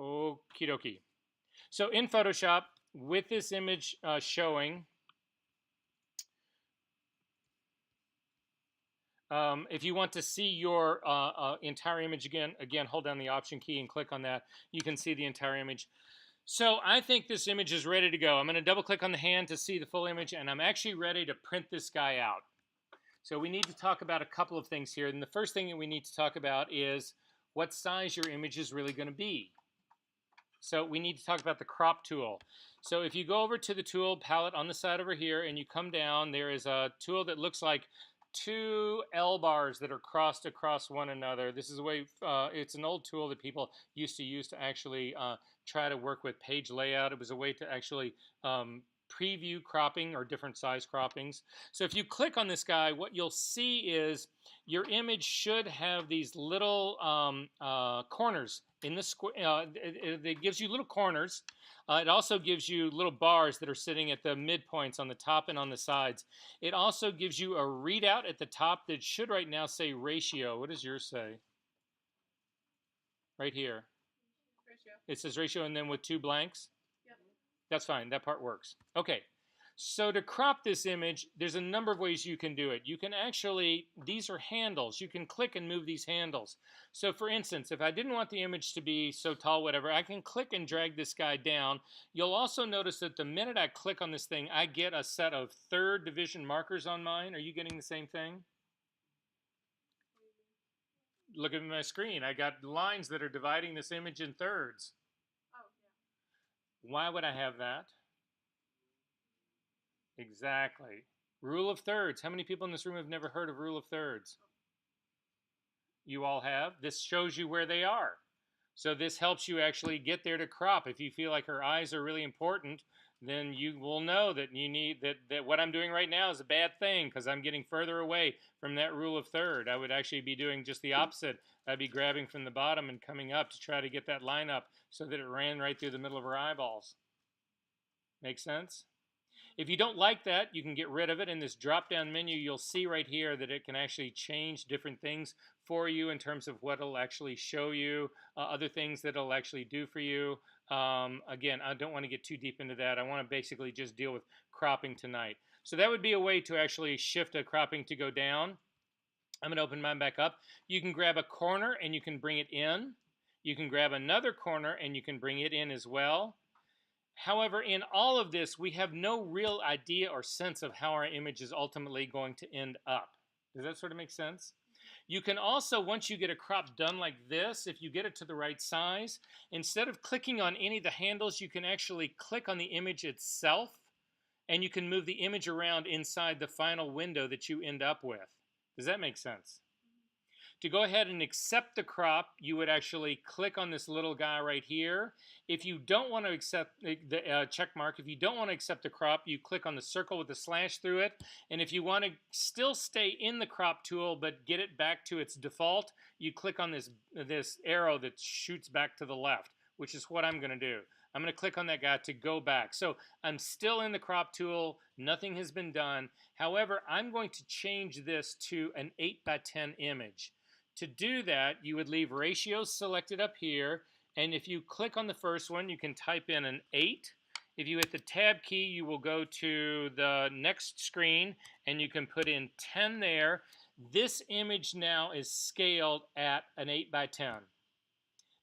Okie dokie. So in Photoshop, with this image showing, if you want to see your entire image again, hold down the Option key and click on that. You can see the entire image. So I think this image is ready to go. I'm going to double click on the hand to see the full image, and I'm actually ready to print this guy out. So we need to talk about a couple of things here. And the first thing that we need to talk about is what size your image is really going to be. So we need to talk about the crop tool. So if you go over to the tool palette on the side over here and you come down, there is a tool that looks like two L bars that are crossed across one another. This is a way, it's an old tool that people used to use to actually try to work with page layout. It was a way to actually preview cropping or different size croppings. So if you click on this guy, what you'll see is your image should have these little corners in the square. It gives you little corners. It also gives you little bars that are sitting at the midpoints on the top and on the sides. It also gives you a readout at the top that should right now say ratio. What does yours say? Right here. Ratio. It says ratio and then with two blanks? Yep. That's fine. That part works. Okay. So to crop this image, there's a number of ways you can do it. You can actually, these are handles. You can click and move these handles. So for instance, if I didn't want the image to be so tall, whatever, I can click and drag this guy down. You'll also notice that the minute I click on this thing, I get a set of third division markers on mine. Are you getting the same thing? Look at my screen. I got lines that are dividing this image in thirds. Oh, yeah. Why would I have that? Exactly. Rule of thirds. How many people in this room have never heard of rule of thirds? You all have. This shows you where they are. So this helps you actually get there to crop. If you feel like her eyes are really important, then you will know that you need that what I'm doing right now is a bad thing because I'm getting further away from that rule of third. I would actually be doing just the opposite. I'd be grabbing from the bottom and coming up to try to get that line up so that it ran right through the middle of her eyeballs. Make sense? If you don't like that, you can get rid of it. In this drop-down menu, you'll see right here that it can actually change different things for you in terms of what it'll actually show you, other things that it'll actually do for you. Again, I don't want to get too deep into that. I want to basically just deal with cropping tonight. So that would be a way to actually shift a cropping to go down. I'm going to open mine back up. You can grab a corner and you can bring it in. You can grab another corner and you can bring it in as well. However, in all of this, we have no real idea or sense of how our image is ultimately going to end up. Does that sort of make sense? You can also, once you get a crop done like this, if you get it to the right size, instead of clicking on any of the handles, you can actually click on the image itself, and you can move the image around inside the final window that you end up with. Does that make sense? To go ahead and accept the crop, you would actually click on this little guy right here. If you don't want to accept the check mark, if you don't want to accept the crop, you click on the circle with the slash through it. And if you want to still stay in the crop tool but get it back to its default, you click on this arrow that shoots back to the left, which is what I'm going to do. I'm going to click on that guy to go back. So I'm still in the crop tool. Nothing has been done. However, I'm going to change this to an 8x10 image. To do that, you would leave ratios selected up here, and if you click on the first one, you can type in an 8. If you hit the tab key, you will go to the next screen, and you can put in 10 there. This image now is scaled at an 8x10.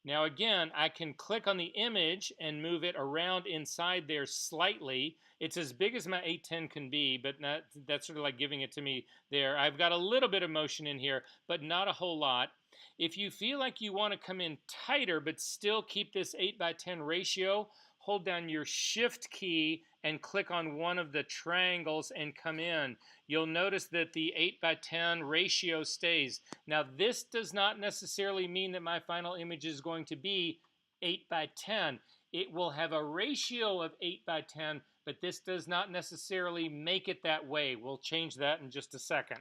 Now again, I can click on the image and move it around inside there slightly. It's as big as my 810 can be, but that's sort of like giving it to me there. I've got a little bit of motion in here, but not a whole lot. If you feel like you want to come in tighter but still keep this 8x10 ratio, hold down your Shift key and click on one of the triangles and come in. You'll notice that the 8x10 ratio stays. Now this does not necessarily mean that my final image is going to be 8x10. It will have a ratio of 8x10, but this does not necessarily make it that way. We'll change that in just a second.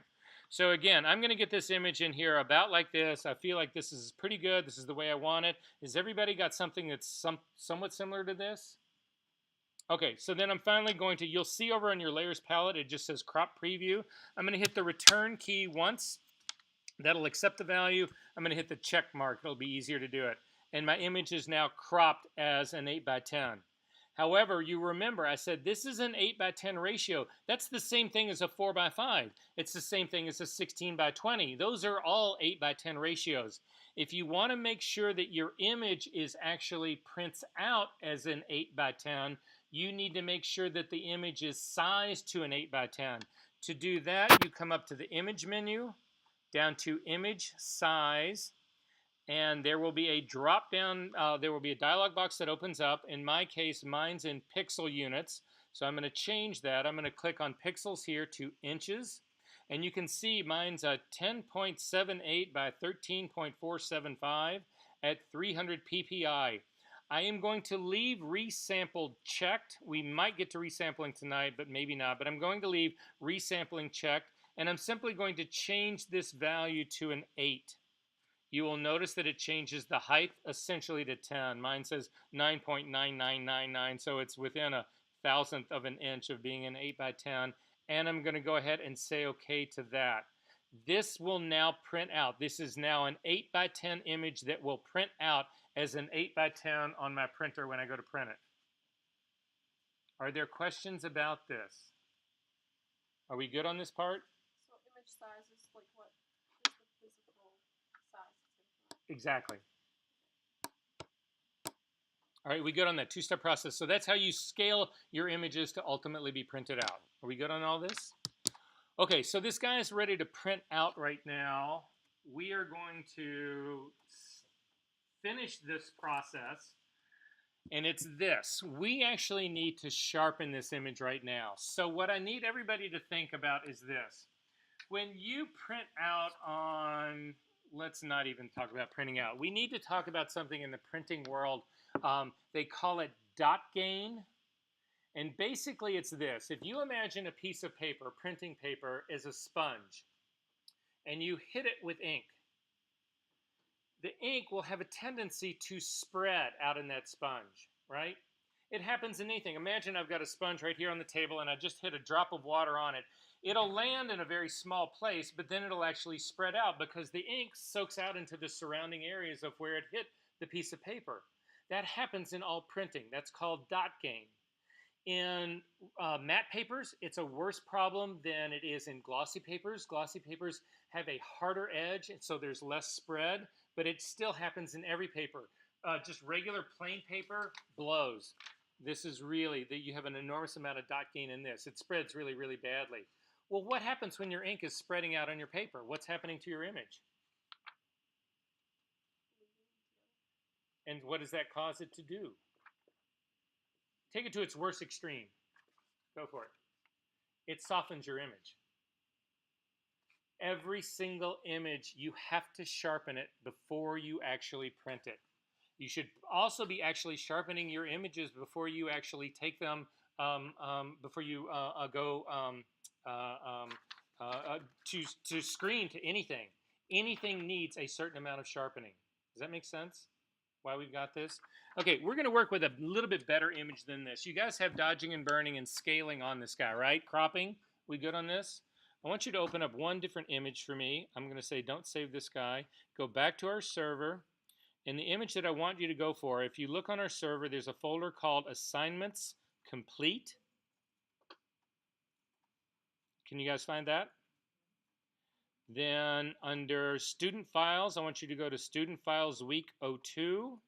So again, I'm going to get this image in here about like this. I feel like this is pretty good. This is the way I want it. Has everybody got something that's somewhat similar to this? Okay, so then I'm finally going to, you'll see over on your layers palette, it just says crop preview. I'm going to hit the return key once. That'll accept the value. I'm going to hit the check mark. It'll be easier to do it. and my image is now cropped as an 8 by 10. However, you remember I said this is an 8 by 10 ratio. That's the same thing as a 4 by 5. It's the same thing as a 16 by 20. Those are all 8 by 10 ratios. If you want to make sure that your image is actually prints out as an 8 by 10, you need to make sure that the image is sized to an 8 by 10. To do that, you come up to the image menu, down to image size, and there will be a drop down, there will be a dialog box that opens up. In my case, mine's in pixel units. So I'm going to change that. I'm going to click on pixels here to inches. And you can see mine's a 10.78 by 13.475 at 300 ppi. I am going to leave resampled checked. We might get to resampling tonight, but maybe not. But I'm going to leave resampling checked. And I'm simply going to change this value to an 8. You will notice that it changes the height essentially to 10. Mine says 9.9999, so it's within a thousandth of an inch of being an 8 by 10. And I'm going to go ahead and say OK to that. This will now print out. This is now an 8 by 10 image that will print out as an 8 by 10 on my printer when I go to print it. Are there questions about this? Are we good on this part? So image size is like what is the physical size? Exactly. All right, we good on that two-step process. So that's how you scale your images to ultimately be printed out. Are we good on all this? Okay, so this guy is ready to print out right now. We are going to finish this process, and it's this. We actually need to sharpen this image right now. So what I need everybody to think about is this. When you print out on, let's not even talk about printing out. We need to talk about something in the printing world. They call it dot gain. And basically it's this. If you imagine a piece of paper, printing paper, as a sponge, and you hit it with ink, the ink will have a tendency to spread out in that sponge, right? It happens in anything. Imagine I've got a sponge right here on the table and I just hit a drop of water on it. It'll land in a very small place, but then it'll actually spread out because the ink soaks out into the surrounding areas of where it hit the piece of paper. That happens in all printing. That's called dot gain. In matte papers, it's a worse problem than it is in glossy papers. Glossy papers have a harder edge, and so there's less spread, but it still happens in every paper. Just regular plain paper blows. This is really, you have an enormous amount of dot gain in this. It spreads really, really badly. Well, what happens when your ink is spreading out on your paper? What's happening to your image? And what does that cause it to do? Take it to its worst extreme. Go for it. It softens your image. Every single image, you have to sharpen it before you actually print it. You should also be actually sharpening your images before you actually take them, before you go to screen to anything. Anything needs a certain amount of sharpening. Does that make sense? Why we've got this? Okay, we're going to work with a little bit better image than this. You guys have dodging and burning and scaling on this guy, right? Cropping. We good on this? I want you to open up one different image for me. I'm going to say don't save this guy. Go back to our server. And the image that I want you to go for, if you look on our server, there's a folder called Assignments Complete. Can you guys find that? Then under Student Files, I want you to go to Student Files Week 02.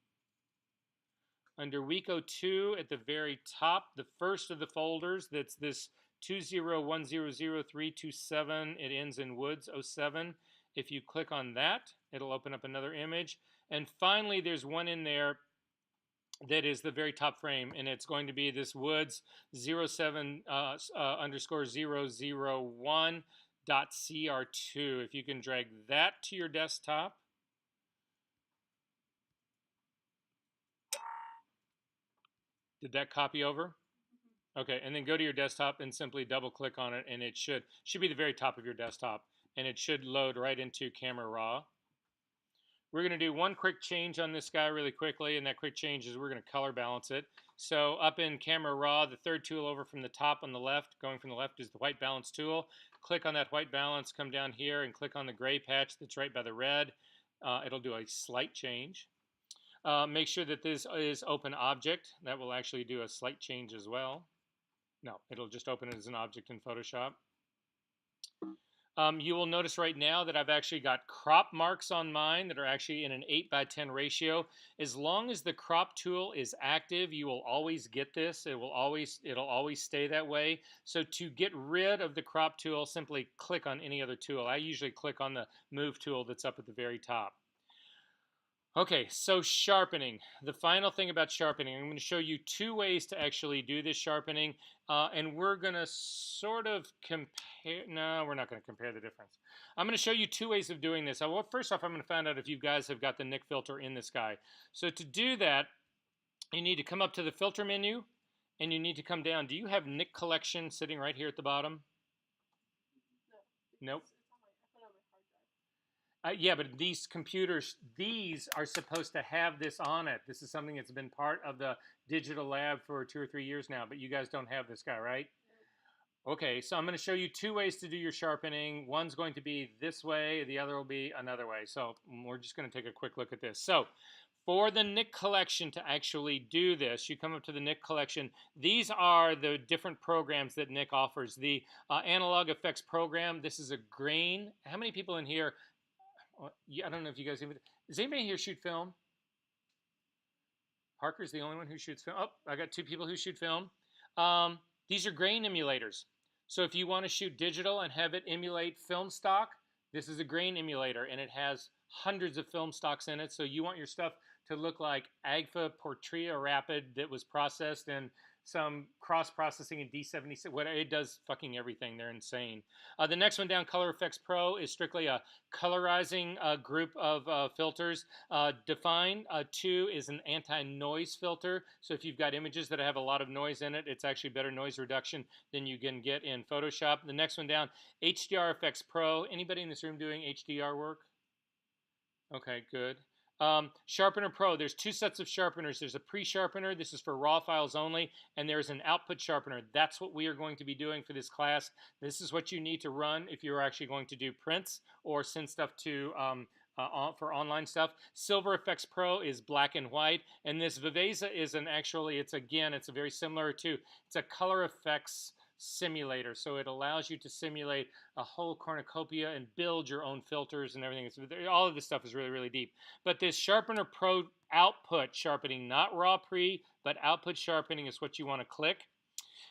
Under Week 02, at the very top, the first of the folders, that's this 201000327. It ends in Woods 07. If you click on that, it'll open up another image. And finally, there's one in there that is the very top frame, and it's going to be this Woods 07 underscore 001 .cr2. If you can drag that to your desktop. Did that copy over? Okay, and then go to your desktop and simply double click on it, and it should be the very top of your desktop, and it should load right into Camera Raw. We're going to do one quick change on this guy really quickly, and that quick change is we're going to color balance it. So up in Camera Raw, the third tool over from the top on the left, going from the left, is the white balance tool. Click on that white balance, come down here, and click on the gray patch that's right by the red. It'll do a slight change. Make sure that this is open object. That will actually do a slight change as well. No, it'll just open it as an object in Photoshop. You will notice right now that I've actually got crop marks on mine that are actually in an 8:10 ratio. As long as the crop tool is active, you will always get this. It'll always stay that way. So to get rid of the crop tool, simply click on any other tool. I usually click on the move tool that's up at the very top. Okay, so sharpening. The final thing about sharpening, I'm going to show you two ways to actually do this sharpening, and we're going to sort of compare. No, we're not going to compare the difference. I'm going to show you two ways of doing this. First off, I'm going to find out if you guys have got the Nik filter in this guy. So to do that, you need to come up to the filter menu, and you need to come down. Do you have Nik collection sitting right here at the bottom? No. Nope. It's on my, I put it on my hard drive. Yeah, but these computers, these are supposed to have this on it. This is something that's been part of the digital lab for 2 or 3 years now, but you guys don't have this guy, right? Okay, so I'm going to show you two ways to do your sharpening. One's going to be this way, the other will be another way. So we're just going to take a quick look at this. So for the Nik collection to actually do this, you come up to the Nik collection. These are the different programs that Nik offers. The analog effects program, this is a grain. How many people in here? I don't know if you guys even. Does anybody here shoot film? Parker's the only one who shoots film. Oh, I got 2 people who shoot film. These are grain emulators. So if you want to shoot digital and have it emulate film stock, this is a grain emulator, and it has hundreds of film stocks in it. So you want your stuff to look like Agfa Portria Rapid that was processed in some cross-processing in D76. It does fucking everything. They're insane. The next one down, Color Effects Pro, is strictly a colorizing group of filters. Define 2 is an anti-noise filter. So if you've got images that have a lot of noise in it, it's actually better noise reduction than you can get in Photoshop. The next one down, HDR Effects Pro. Anybody in this room doing HDR work? Okay, good. Sharpener Pro, there's 2 sets of sharpeners. There's a pre-sharpener, this is for raw files only, and there's an output sharpener. That's what we are going to be doing for this class. This is what you need to run if you're actually going to do prints or send stuff to for online stuff. Silver Effects Pro is black and white, and this Viveza is it's a very similar to, it's a color effects simulator. So it allows you to simulate a whole cornucopia and build your own filters and everything. All of this stuff is really, really deep. But this Sharpener Pro output sharpening, not raw pre, but output sharpening is what you want to click.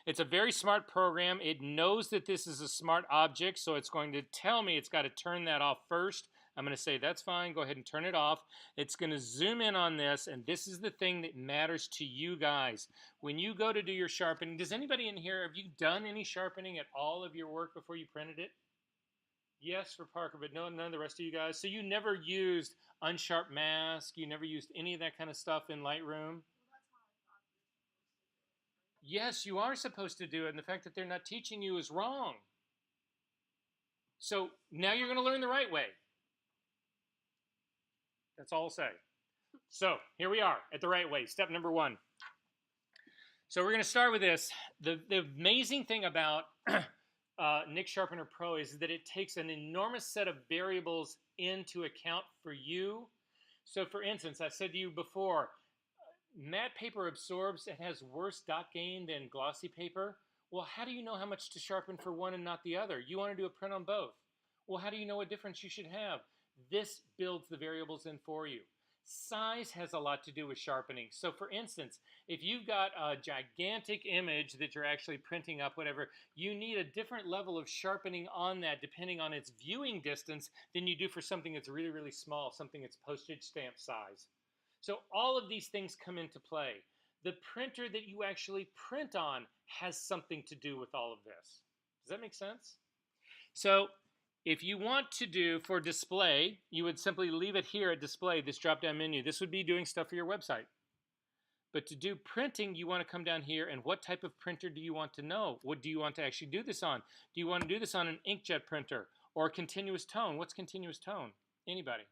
It's a very smart program. It knows that this is a smart object, so it's going to tell me it's got to turn that off first. I'm going to say, that's fine, go ahead and turn it off. It's going to zoom in on this, and this is the thing that matters to you guys. When you go to do your sharpening, does anybody in here, have you done any sharpening at all of your work before you printed it? Yes, for Parker, but none of the rest of you guys. So you never used unsharp mask, you never used any of that kind of stuff in Lightroom? Yes, you are supposed to do it, and the fact that they're not teaching you is wrong. So now you're going to learn the right way. That's all I'll say. So here we are at the right way. Step number 1. So we're going to start with this. The amazing thing about Nik Sharpener Pro is that it takes an enormous set of variables into account for you. So for instance, I said to you before, matte paper absorbs and has worse dot gain than glossy paper. Well, how do you know how much to sharpen for one and not the other? You want to do a print on both. Well, how do you know what difference you should have? This builds the variables in for you. Size has a lot to do with sharpening. So for instance, if you've got a gigantic image that you're actually printing up, whatever, you need a different level of sharpening on that depending on its viewing distance than you do for something that's really, really small, something that's postage stamp size. So all of these things come into play. The printer that you actually print on has something to do with all of this. Does that make sense? So if you want to do for display, you would simply leave it here at display, this drop-down menu. This would be doing stuff for your website. But to do printing, you want to come down here, and what type of printer do you want to know? What do you want to actually do this on? Do you want to do this on an inkjet printer or continuous tone? What's continuous tone? Anybody?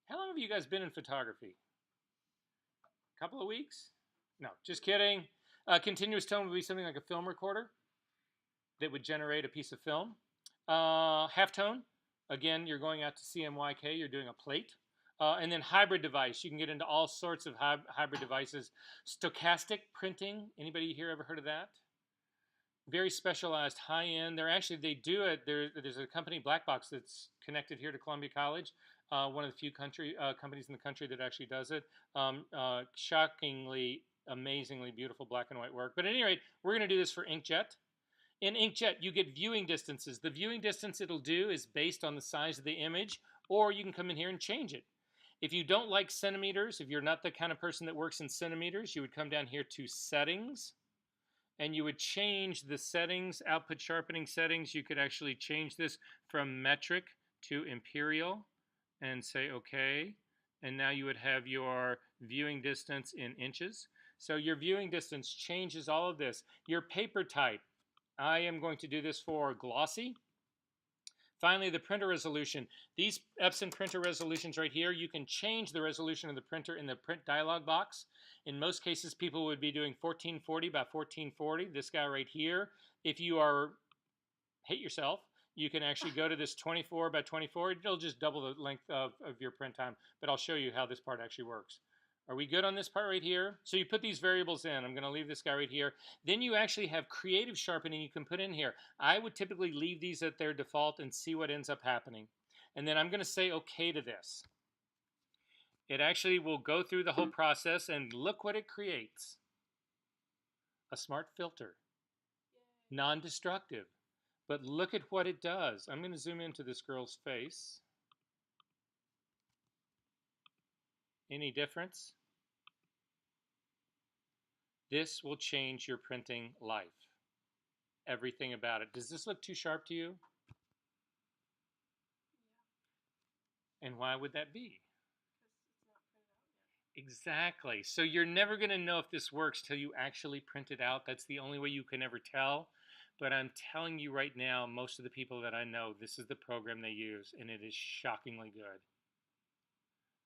How long have you guys been in photography? A couple of weeks? No, just kidding. Continuous tone would be something like a film recorder that would generate a piece of film. Halftone, again, you're going out to CMYK, you're doing a plate. And then hybrid device. You can get into all sorts of hybrid devices. Stochastic printing. Anybody here ever heard of that? Very specialized, high end. They do it. There's a company, Black Box, that's connected here to Columbia College. One of the few companies in the country that actually does it. Shockingly, amazingly beautiful black and white work. But at any rate, we're going to do this for inkjet. In inkjet, you get viewing distances. The viewing distance it'll do is based on the size of the image, or you can come in here and change it. If you don't like centimeters, if you're not the kind of person that works in centimeters, you would come down here to settings, and you would change the settings, output sharpening settings. You could actually change this from metric to imperial and say OK. And now you would have your viewing distance in inches. So your viewing distance changes all of this. Your paper type. I am going to do this for glossy. Finally, the printer resolution. These Epson printer resolutions right here, you can change the resolution of the printer in the print dialog box. In most cases, people would be doing 1440 by 1440. This guy right here, if you hate yourself, you can actually go to this 24 by 24. It'll just double the length of your print time, but I'll show you how this part actually works. Are we good on this part right here? So you put these variables in. I'm going to leave this guy right here. Then you actually have creative sharpening you can put in here. I would typically leave these at their default and see what ends up happening. And then I'm going to say OK to this. It actually will go through the whole process, and look what it creates. A smart filter. Non-destructive. But look at what it does. I'm going to zoom into this girl's face. Any difference? This will change your printing life. Everything about it. Does this look too sharp to you? Yeah. And why would that be? Exactly. So you're never going to know if this works till you actually print it out. That's the only way you can ever tell. But I'm telling you right now, most of the people that I know, this is the program they use, and it is shockingly good.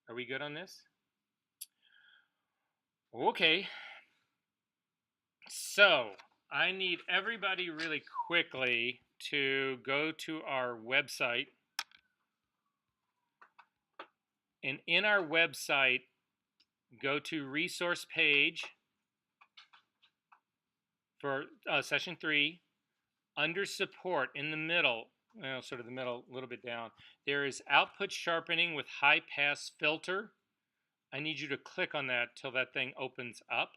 Are we good on this? Okay. So I need everybody really quickly to go to our website. And in our website, go to resource page for session 3. Under support, in the middle, well, sort of the middle, a little bit down, there is output sharpening with high pass filter. I need you to click on that till that thing opens up.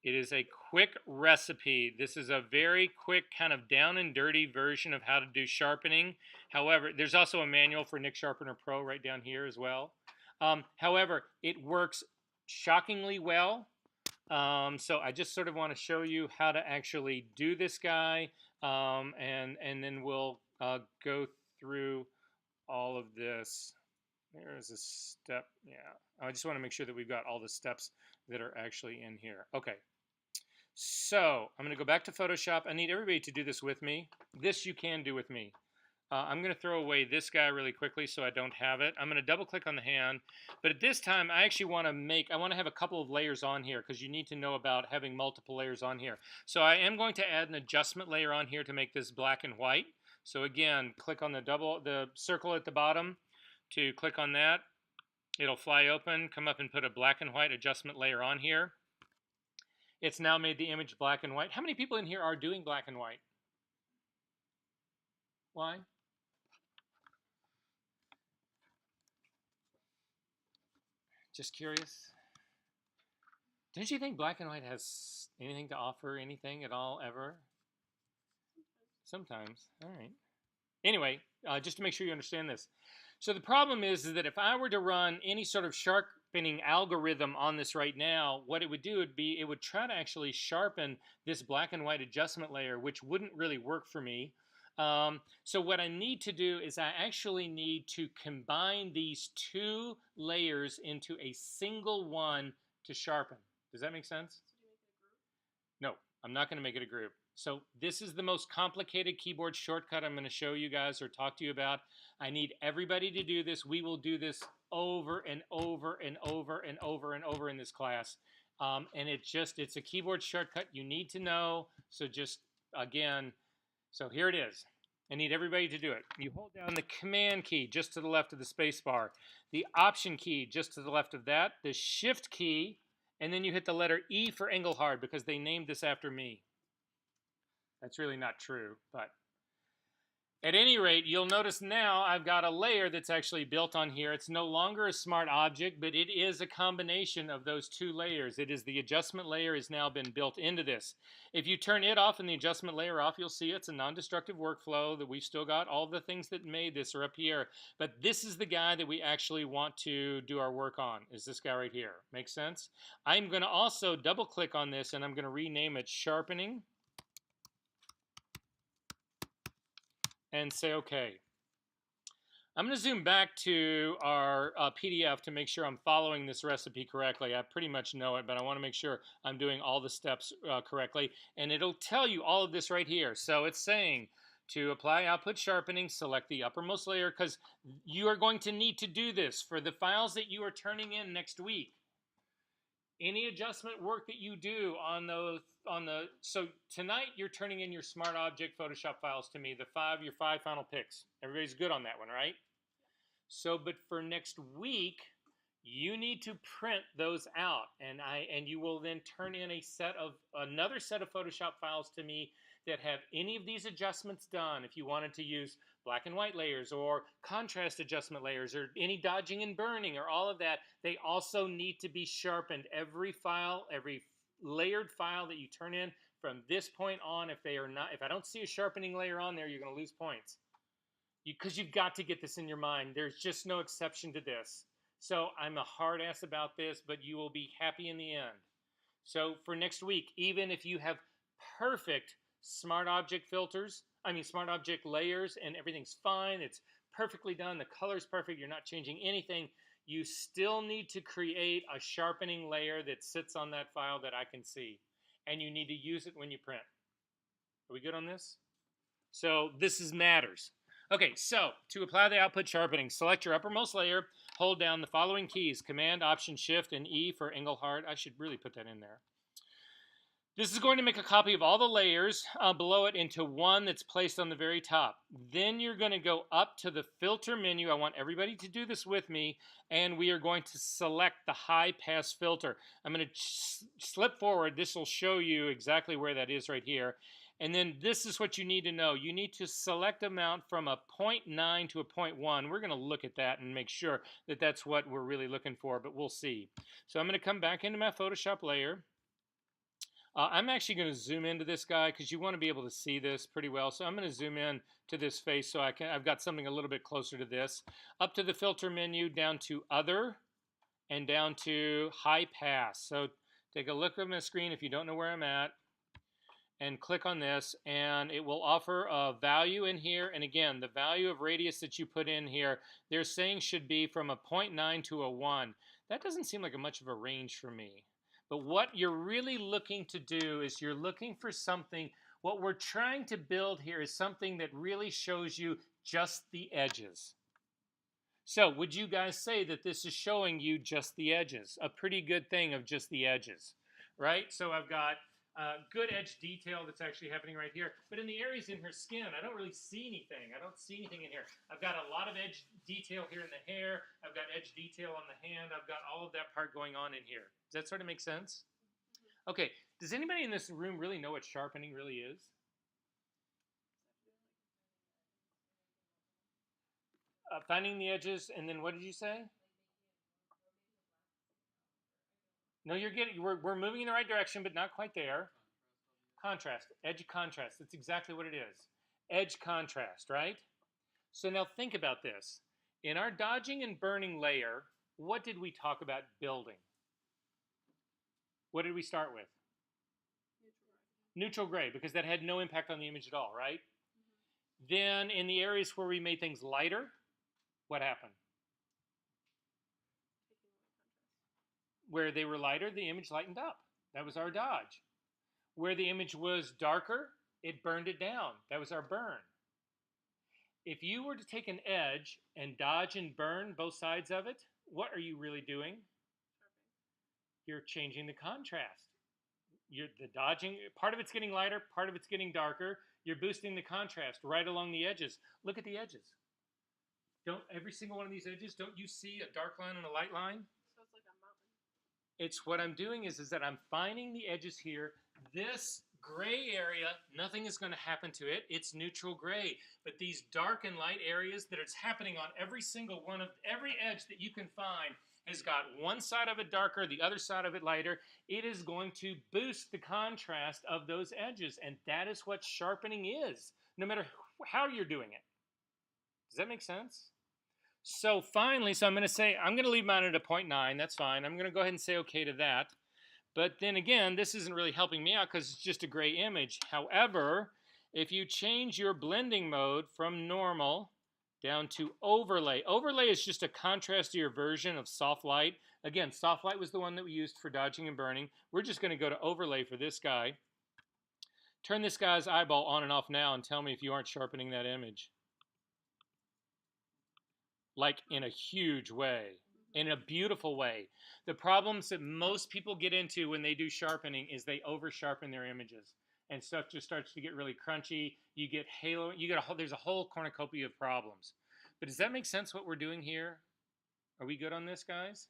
It is a quick recipe. This is a very quick, kind of down and dirty version of how to do sharpening. However, there's also a manual for Nick Sharpener Pro right down here as well. However, it works shockingly well. So I just sort of want to show you how to actually do this guy, and then we'll go through all of this. There's a step. Yeah, I just want to make sure that we've got all the steps that are actually in here. Okay. So I'm going to go back to Photoshop. I need everybody to do this with me. This you can do with me. I'm going to throw away this guy really quickly so I don't have it. I'm going to double click on the hand. But at this time, I actually want to have a couple of layers on here because you need to know about having multiple layers on here. So I am going to add an adjustment layer on here to make this black and white. So again, click on the circle at the bottom to click on that. It'll fly open, come up and put a black and white adjustment layer on here. It's now made the image black and white. How many people in here are doing black and white? Why? Just curious. Don't you think black and white has anything to offer, anything at all, ever? Sometimes. All right. Anyway, just to make sure you understand this. So the problem is that if I were to run any sort of sharpening algorithm on this right now, what it would do would be it would try to actually sharpen this black and white adjustment layer, which wouldn't really work for me. So what I need to do is I actually need to combine these two layers into a single one to sharpen. Does that make sense? No, I'm not going to make it a group. So this is the most complicated keyboard shortcut I'm going to show you guys or talk to you about. I need everybody to do this. We will do this over and over and over and over and over in this class. And it's a keyboard shortcut you need to know. So just, again, so here it is. I need everybody to do it. You hold down the Command key just to the left of the space bar, the Option key just to the left of that, the Shift key, and then you hit the letter E for Engelhard because they named this after me. That's really not true, but at any rate, you'll notice now I've got a layer that's actually built on here. It's no longer a smart object, but it is a combination of those two layers. It is the adjustment layer has now been built into this. If you turn it off and the adjustment layer off, you'll see it's a non-destructive workflow that we've still got. All the things that made this are up here. But this is the guy that we actually want to do our work on, is this guy right here. Make sense? I'm going to also double click on this and I'm going to rename it Sharpening. And say OK. I'm going to zoom back to our PDF to make sure I'm following this recipe correctly. I pretty much know it, but I want to make sure I'm doing all the steps correctly. And it'll tell you all of this right here. So it's saying to apply output sharpening, select the uppermost layer because you are going to need to do this for the files that you are turning in next week. Any adjustment work that you do on so tonight you're turning in your smart object Photoshop files to me, your five final picks. Everybody's good on that one, right? So, but for next week, you need to print those out, and you will then turn in another set of Photoshop files to me that have any of these adjustments done. If you wanted to use black and white layers or contrast adjustment layers or any dodging and burning or all of that, they also need to be sharpened. Every file, every layered file that you turn in from this point on, if I don't see a sharpening layer on there, you're going to lose points. Because you've got to get this in your mind. There's just no exception to this. So I'm a hard ass about this, but you will be happy in the end. So for next week, even if you have perfect smart object smart object layers and everything's fine, it's perfectly done, the color's perfect, you're not changing anything, you still need to create a sharpening layer that sits on that file that I can see. And you need to use it when you print. Are we good on this? So this matters. Okay, so to apply the output sharpening, select your uppermost layer, hold down the following keys, Command, Option, Shift, and E for Engelhard. I should really put that in there. This is going to make a copy of all the layers below it into one that's placed on the very top. Then you're going to go up to the filter menu. I want everybody to do this with me, and we are going to select the high pass filter. I'm going to slip forward. This will show you exactly where that is right here. And then this is what you need to know. You need to select a mount from a 0.9 to a 0.1. We're going to look at that and make sure that that's what we're really looking for, but we'll see. So I'm going to come back into my Photoshop layer. I'm actually going to zoom into this guy because you want to be able to see this pretty well. So I'm going to zoom in to this face so I've got something a little bit closer to this. Up to the filter menu, down to Other, and down to High Pass. So take a look at my screen if you don't know where I'm at, and click on this, and it will offer a value in here. And again, the value of radius that you put in here, they're saying should be from a 0.9 to a 1. That doesn't seem like much of a range for me. But what you're really looking to do is you're looking for something. What we're trying to build here is something that really shows you just the edges. So would you guys say that this is showing you just the edges? A pretty good thing of just the edges, right? So I've got good edge detail that's actually happening right here. But in the areas in her skin, I don't really see anything. I don't see anything in here. I've got a lot of edge detail here in the hair. I've got edge detail on the hand. I've got all of that part going on in here. Does that sort of make sense? Okay. Does anybody in this room really know what sharpening really is? Finding the edges, and then what did you say? No, we're moving in the right direction, but not quite there. Contrast, edge contrast. That's exactly what it is. Edge contrast, right? So now think about this. In our dodging and burning layer, what did we talk about building? What did we start with? Neutral gray, because that had no impact on the image at all, right? Mm-hmm. Then in the areas where we made things lighter, what happened? Where they were lighter, the image lightened up. That was our dodge. Where the image was darker, it burned it down. That was our burn. If you were to take an edge and dodge and burn both sides of it, what are you really doing? You're changing the contrast. The dodging, part of it's getting lighter, part of it's getting darker. You're boosting the contrast right along the edges. Look at the edges. Don't every single one of these edges, don't you see a dark line and a light line? So it's like a mountain. It's what I'm doing is that I'm finding the edges here. This gray area, nothing is going to happen to it. It's neutral gray. But these dark and light areas that it's happening on every single one of every edge that you can find has got one side of it darker, the other side of it lighter. It is going to boost the contrast of those edges. And that is what sharpening is, no matter how you're doing it. Does that make sense? So finally, I'm going to leave mine at a 0.9. That's fine. I'm going to go ahead and say okay to that. But then again, this isn't really helping me out because it's just a gray image. However, if you change your blending mode from normal down to overlay. Overlay is just a contrastier version of soft light. Again, soft light was the one that we used for dodging and burning. We're just going to go to overlay for this guy. Turn this guy's eyeball on and off now and tell me if you aren't sharpening that image. Like in a huge way, in a beautiful way. The problems that most people get into when they do sharpening is they over sharpen their images. And stuff just starts to get really crunchy. You get halo. There's a whole cornucopia of problems. But does that make sense what we're doing here? Are we good on this, guys?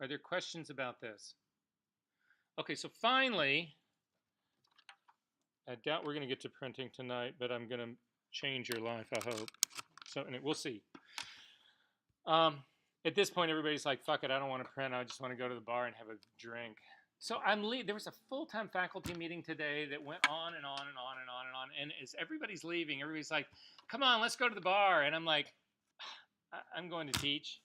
Are there questions about this? Okay, so finally, I doubt we're going to get to printing tonight, but I'm going to change your life, I hope. So we'll see. At this point, everybody's like, fuck it, I don't want to print. I just want to go to the bar and have a drink. So there was a full-time faculty meeting today that went on and on and on and on and on. And as everybody's leaving, everybody's like, come on, let's go to the bar. And I'm like, I'm going to teach.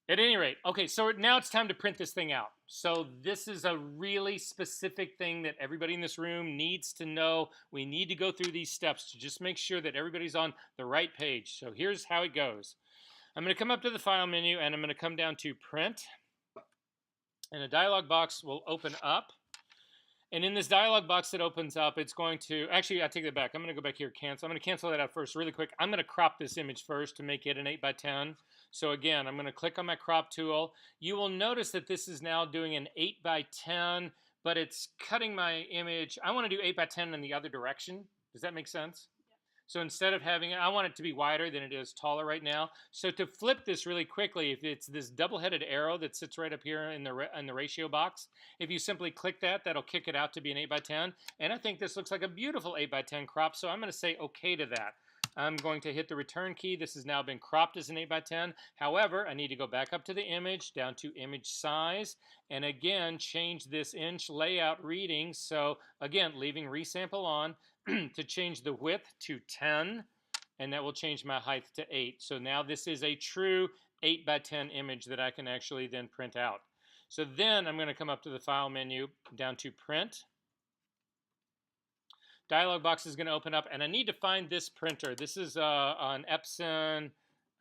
At any rate, okay, so now it's time to print this thing out. So this is a really specific thing that everybody in this room needs to know. We need to go through these steps to just make sure that everybody's on the right page. So here's how it goes. I'm going to come up to the File menu, and I'm going to come down to Print. And a dialog box will open up. And in this dialog box that opens up, it's going to, actually, I take that back. I'm going to go back here, cancel. I'm going to cancel that out first really quick. I'm going to crop this image first to make it an 8x10. So again, I'm going to click on my crop tool. You will notice that this is now doing an 8x10, but it's cutting my image. I want to do 8x10 in the other direction. Does that make sense? So instead of having it, I want it to be wider than it is taller right now. So to flip this really quickly, if it's this double-headed arrow that sits right up here in the ratio box, if you simply click that, that'll kick it out to be an 8x10. And I think this looks like a beautiful 8x10 crop, so I'm going to say okay to that. I'm going to hit the return key. This has now been cropped as an 8x10. However, I need to go back up to the image, down to image size, and again, change this inch layout reading. So again, leaving resample on to change the width to 10, and that will change my height to 8. So now this is a true 8x10 image that I can actually then print out. So then I'm going to come up to the File menu, down to Print. Dialog box is going to open up, and I need to find this printer. This is an Epson.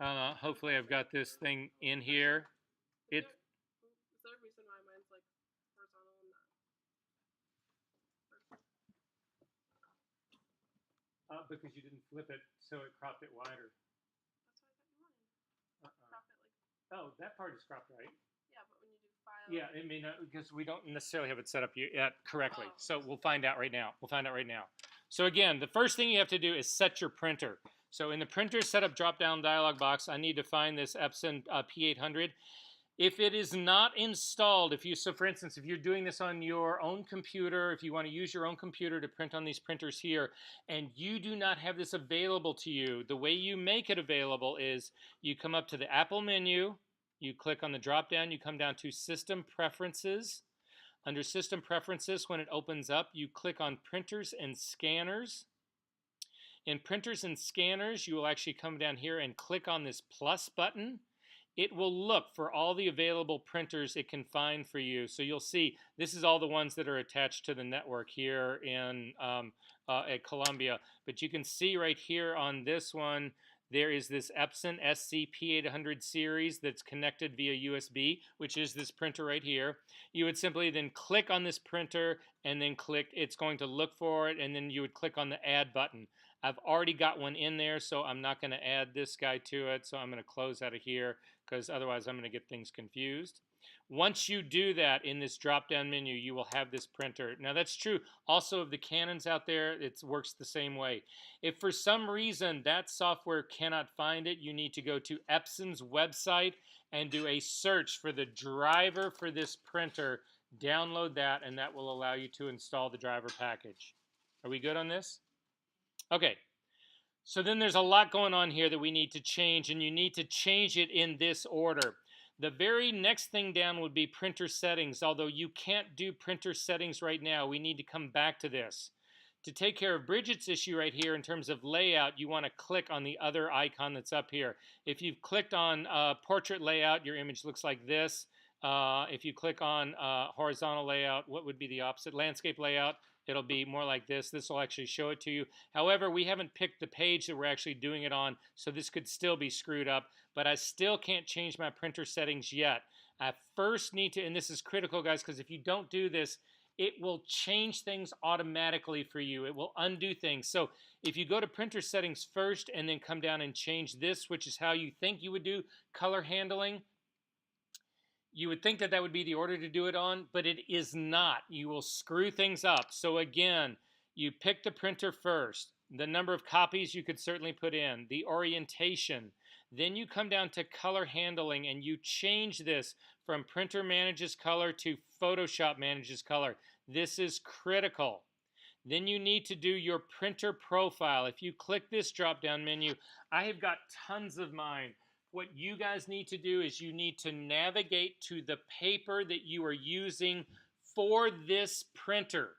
Hopefully I've got this thing in here. Is there a reason why mine's like horizontal and not vertical? Because you didn't flip it, so it cropped it wider. That's what I thought you wanted. Crop it like. Oh, that part is cropped right. Yeah, but when you do file. Yeah, it may not, because we don't necessarily have it set up yet correctly. Oh. So we'll find out right now. So again, the first thing you have to do is set your printer. So in the printer setup drop-down dialog box, I need to find this Epson P800. If it is not installed, so for instance, if you're doing this on your own computer, if you want to use your own computer to print on these printers here, and you do not have this available to you, the way you make it available is you come up to the Apple menu, you click on the drop-down, you come down to System Preferences. Under System Preferences, when it opens up, you click on Printers and Scanners. In Printers and Scanners, you will actually come down here and click on this plus button. It will look for all the available printers it can find for you. So you'll see this is all the ones that are attached to the network here in at Columbia. But you can see right here on this one, there is this Epson SC-P800 series that's connected via USB, which is this printer right here. You would simply then click on this printer and then click, it's going to look for it, and then you would click on the Add button. I've already got one in there, so I'm not going to add this guy to it, so I'm going to close out of here, because otherwise I'm going to get things confused. Once you do that in this drop-down menu, you will have this printer. Now that's true also of the Canons out there. It works the same way. If for some reason that software cannot find it, you need to go to Epson's website and do a search for the driver for this printer. Download that, and that will allow you to install the driver package. Are we good on this? Okay. So then there's a lot going on here that we need to change, and you need to change it in this order. The very next thing down would be printer settings, although you can't do printer settings right now. We need to come back to this. To take care of Bridget's issue right here in terms of layout, you want to click on the other icon that's up here. If you've clicked on portrait layout, your image looks like this. If you click on horizontal layout, what would be the opposite? Landscape layout, it'll be more like this. This will actually show it to you. However, we haven't picked the page that we're actually doing it on, so this could still be screwed up, but I still can't change my printer settings yet. I first need to, and this is critical, guys, because if you don't do this, it will change things automatically for you. It will undo things. So if you go to printer settings first and then come down and change this, which is how you think you would do color handling, you would think that that would be the order to do it on, but it is not. You will screw things up. So again, you pick the printer first. The number of copies you could certainly put in. The orientation. Then you come down to color handling and you change this from Printer Manages Color to Photoshop Manages Color. This is critical. Then you need to do your printer profile. If you click this drop-down menu, I have got tons of mine. What you guys need to do is you need to navigate to the paper that you are using for this printer.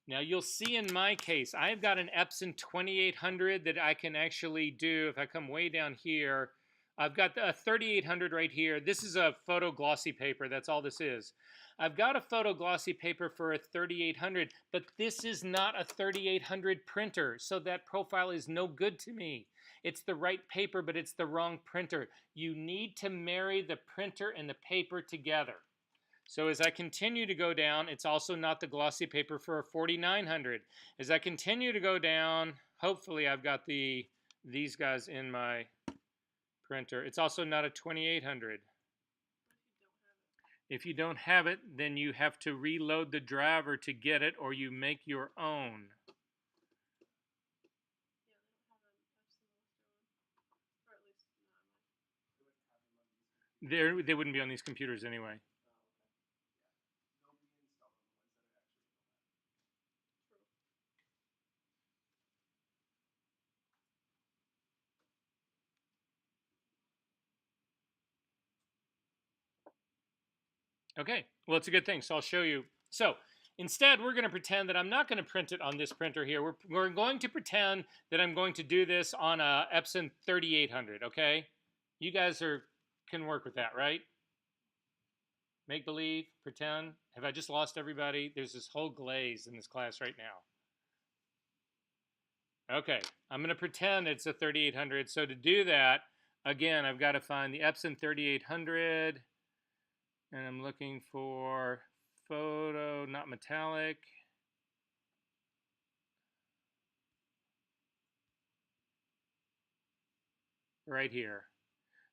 Now you'll see in my case, I've got an Epson 2800 that I can actually do. If I come way down here, I've got a 3800 right here. This is a photo glossy paper. That's all this is. I've got a photo glossy paper for a 3800, but this is not a 3800 printer, so that profile is no good to me. It's the right paper, but it's the wrong printer. You need to marry the printer and the paper together. So as I continue to go down, it's also not the glossy paper for a 4900. As I continue to go down, hopefully I've got these guys in my printer. It's also not a 2800. If you don't have it, then you have to reload the driver to get it, or you make your own. They wouldn't be on these computers anyway. Okay, well, it's a good thing, so I'll show you. So instead, we're going to pretend that I'm not going to print it on this printer here. We're going to pretend that I'm going to do this on a Epson 3800, okay? You guys can work with that, right? Make believe, pretend. Have I just lost everybody? There's this whole glaze in this class right now. Okay, I'm going to pretend it's a 3800. So to do that, again, I've got to find the Epson 3800. And I'm looking for photo, not metallic. Right here.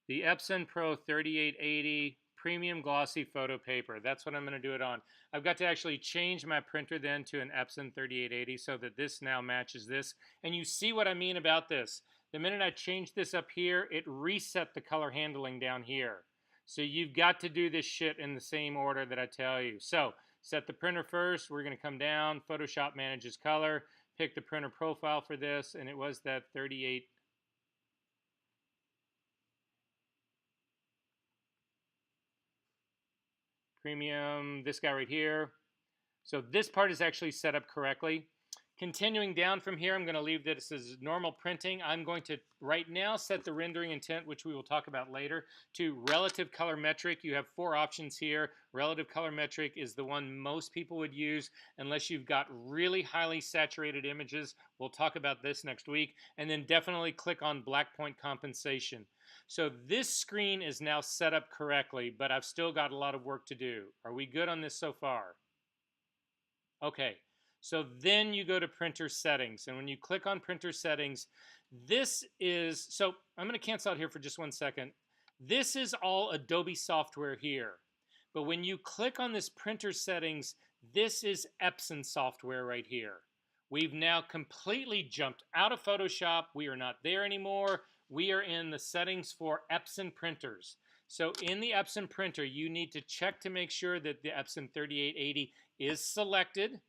The Epson Pro 3880 Premium Glossy Photo Paper. That's what I'm going to do it on. I've got to actually change my printer then to an Epson 3880 so that this now matches this. And you see what I mean about this. The minute I change this up here, it reset the color handling down here. So you've got to do this shit in the same order that I tell you. So set the printer first. We're going to come down. Photoshop Manages Color. Pick the printer profile for this. And it was that 38. Premium. This guy right here. So this part is actually set up correctly. Continuing down from here, I'm going to leave this as normal printing. I'm going to right now set the rendering intent, which we will talk about later, to relative color metric. You have 4 options here. Relative color metric is the one most people would use unless you've got really highly saturated images. We'll talk about this next week. And then definitely click on black point compensation. So this screen is now set up correctly, but I've still got a lot of work to do. Are we good on this so far? Okay. So then you go to printer settings, and when you click on printer settings, this is, so I'm going to cancel out here for just 1 second. This is all Adobe software here. But when you click on this printer settings, this is Epson software right here. We've now completely jumped out of Photoshop. We are not there anymore. We are in the settings for Epson printers. So in the Epson printer, you need to check to make sure that the Epson 3880 is selected.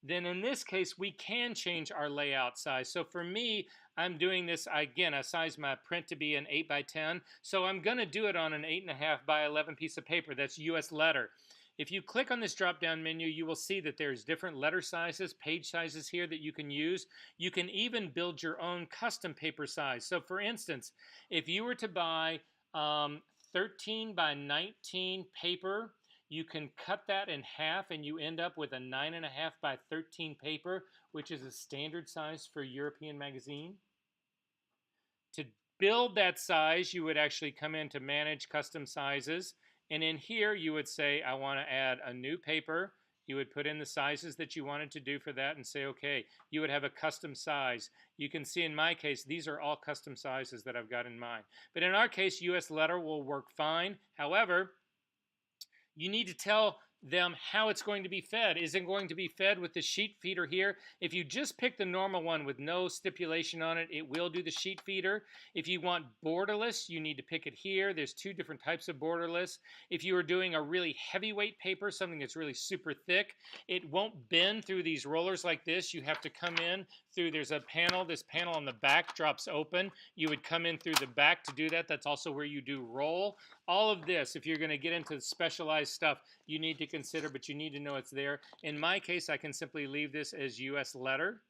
Then in this case, we can change our layout size. So for me, I'm doing this, again, I size my print to be an 8 by 10. So I'm going to do it on an 8.5 by 11 piece of paper. That's US letter. If you click on this drop-down menu, you will see that there's different letter sizes, page sizes here that you can use. You can even build your own custom paper size. So for instance, if you were to buy 13 by 19 paper, you can cut that in half and you end up with a 9.5 by 13 paper, which is a standard size for European magazine. To build that size, you would actually come in to manage custom sizes. And in here, you would say, I want to add a new paper. You would put in the sizes that you wanted to do for that and say, okay, you would have a custom size. You can see in my case, these are all custom sizes that I've got in mind. But in our case, US letter will work fine. However, you need to tell them how it's going to be fed. Is it going to be fed with the sheet feeder here? If you just pick the normal one with no stipulation on it, it will do the sheet feeder. If you want borderless, you need to pick it here. There's two different types of borderless. If you are doing a really heavyweight paper, something that's really super thick, it won't bend through these rollers like this. You have to come in through, there's a panel, this panel on the back drops open. You would come in through the back to do that. That's also where you do roll. All of this, if you're going to get into specialized stuff, you need to consider, but you need to know it's there. In my case, I can simply leave this as US letter.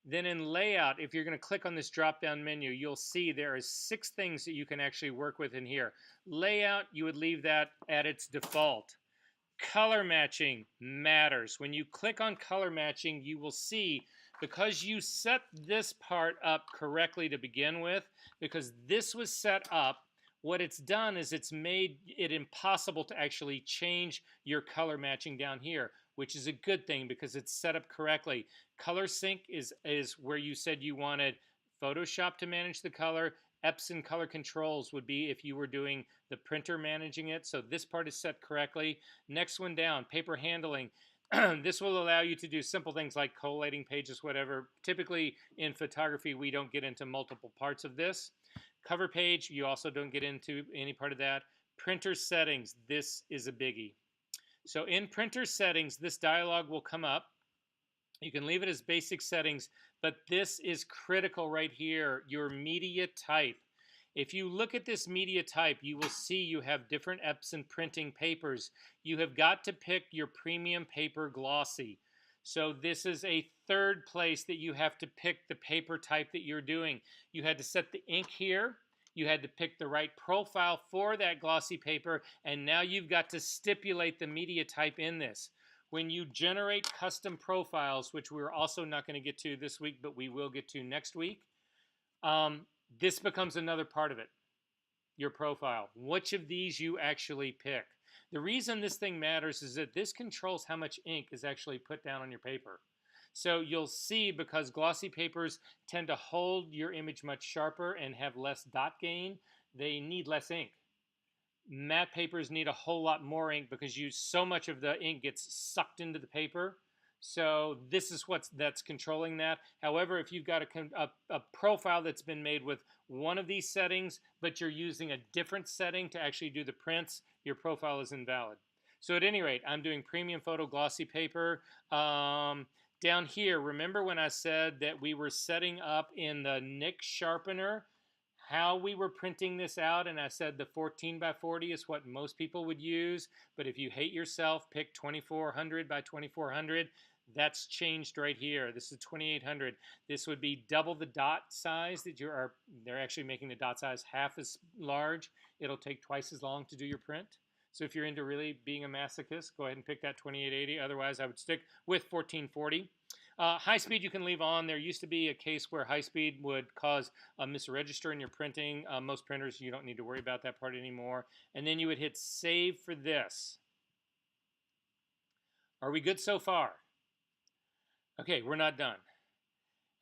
Then in layout, if you're going to click on this drop-down menu, you'll see there are 6 things that you can actually work with in here. Layout, you would leave that at its default. Color matching matters. When you click on color matching, you will see, because you set this part up correctly to begin with, because this was set up, what it's done is it's made it impossible to actually change your color matching down here, which is a good thing because it's set up correctly. Color sync is where you said you wanted Photoshop to manage the color. Epson color controls would be if you were doing the printer managing it. So this part is set correctly. Next one down, paper handling. This will allow you to do simple things like collating pages, whatever. Typically in photography, we don't get into multiple parts of this. Cover page, you also don't get into any part of that. Printer settings, this is a biggie. So in printer settings, this dialog will come up. You can leave it as basic settings, but this is critical right here, your media type. If you look at this media type, you will see you have different Epson printing papers. You have got to pick your premium paper glossy. So this is a third place that you have to pick the paper type that you're doing. You had to set the ink here. You had to pick the right profile for that glossy paper. And now you've got to stipulate the media type in this. When you generate custom profiles, which we're also not going to get to this week, but we will get to next week, this becomes another part of it, your profile. Which of these you actually pick. The reason this thing matters is that this controls how much ink is actually put down on your paper. So you'll see, because glossy papers tend to hold your image much sharper and have less dot gain, they need less ink. Matte papers need a whole lot more ink because so much of the ink gets sucked into the paper. So this is that's controlling that. However, if you've got a profile that's been made with one of these settings, but you're using a different setting to actually do the prints, your profile is invalid. So at any rate, I'm doing premium photo glossy paper. Down here, remember when I said that we were setting up in the Nick sharpener how we were printing this out, and I said the 14 by 40 is what most people would use, but if you hate yourself, pick 2400 by 2400. That's changed right here. This is 2800. This would be double the dot size that they're actually making the dot size half as large. It'll take twice as long to do your print. So if you're into really being a masochist, go ahead and pick that 2880. Otherwise, I would stick with 1440. High speed you can leave on. There used to be a case where high speed would cause a misregister in your printing. Most printers, you don't need to worry about that part anymore. And then you would hit save for this. Are we good so far? Okay, we're not done.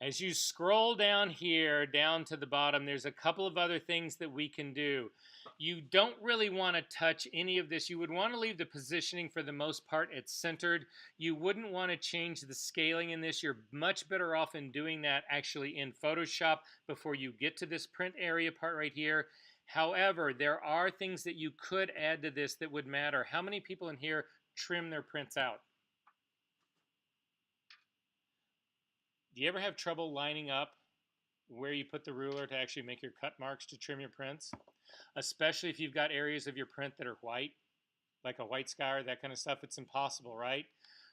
As you scroll down here, down to the bottom, there's a couple of other things that we can do. You don't really want to touch any of this. You would want to leave the positioning for the most part it's centered. You wouldn't want to change the scaling in this. You're much better off in doing that actually in Photoshop before you get to this print area part right here. However, there are things that you could add to this that would matter. How many people in here trim their prints out? Do you ever have trouble lining up where you put the ruler to actually make your cut marks to trim your prints? Especially if you've got areas of your print that are white, like a white sky or that kind of stuff. It's impossible, right?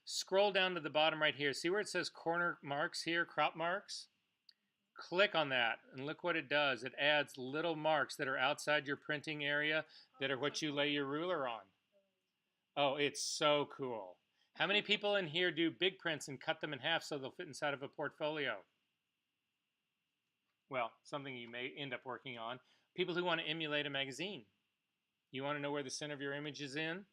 Scroll down to the bottom right here. See where it says corner marks here, crop marks? Click on that and look what it does. It adds little marks that are outside your printing area that are what you lay your ruler on. Oh, it's so cool. How many people in here do big prints and cut them in half so they'll fit inside of a portfolio? Well, something you may end up working on. People who want to emulate a magazine. You want to know where the center of your image is in?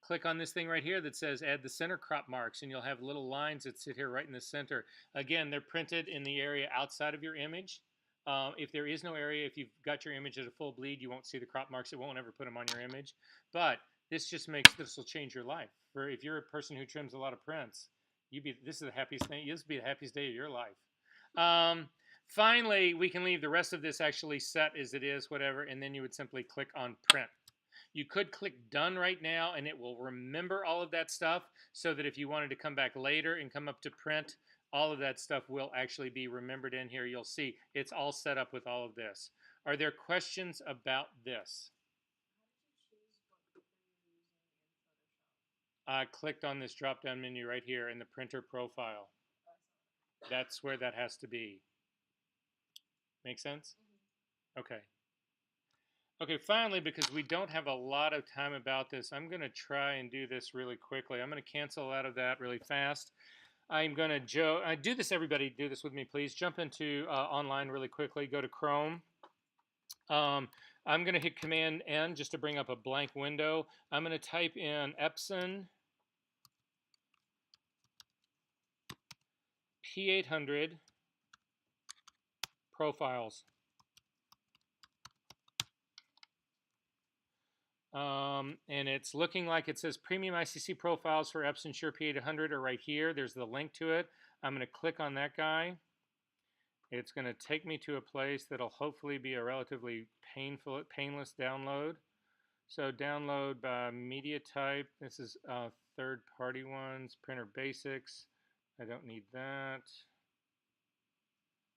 Click on this thing right here that says add the center crop marks, and you'll have little lines that sit here right in the center. Again, they're printed in the area outside of your image. If there is no area, if you've got your image at a full bleed, you won't see the crop marks. It won't ever put them on your image. But this just makes, this will change your life. For if you're a person who trims a lot of prints, this is the happiest thing. This will be the happiest day of your life. Finally, we can leave the rest of this actually set as it is, whatever, and then you would simply click on print. You could click done right now and it will remember all of that stuff so that if you wanted to come back later and come up to print, all of that stuff will actually be remembered in here. You'll see it's all set up with all of this. Are there questions about this? I clicked on this drop down menu right here in the printer profile. That's where that has to be. Make sense? Okay. Okay, finally, because we don't have a lot of time about this, I'm going to try and do this really quickly. I'm going to cancel out of that really fast. I'm going to do this, everybody, do this with me, please. Jump into online really quickly. Go to Chrome. I'm going to hit Command N just to bring up a blank window. I'm going to type in Epson P800 profiles. And it's looking like it says premium ICC profiles for Epson Sure P800 are right here. There's the link to it. I'm going to click on that guy. It's going to take me to a place that'll hopefully be a relatively painless download. So download by media type. This is third-party ones, printer basics. I don't need that.